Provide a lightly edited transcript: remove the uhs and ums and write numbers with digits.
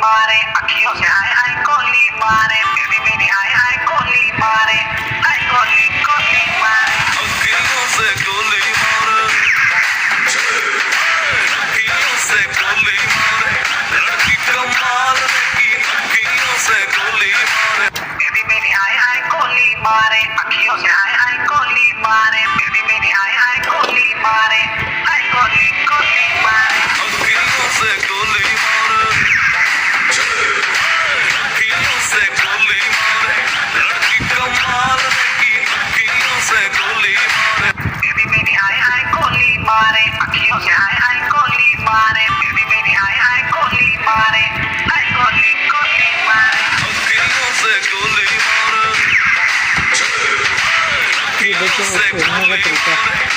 मारे अखियों से हाय हाय गोली मारे बेबी मेरी हाय हाय गोली मारे हाय गोली गोली मारे अखियों से गोली मारे अखियों से गोली मारे लड़की कमाल की अखियों से गोली मारे बेबी मेरी हाय हाय गोली मारे अखियों से हाय हाय गोली मारे बेबी मेरी हाय हाय गोली मारे हाय गोली गोली मारे अखियों से गोली मारे अखियों से गोली मारे लड़की कमाल की अखियों से गोली मारे बेबी मेरी हाय हाय गोली मारे अखियों से हाय हाय गोली मारे बेबी मेरी हाय हाय गोली मारे हाय गोली गोली मारे अखियों से गोली मारे ये देखिए अखियों से खेलने का गोली तरीका मारे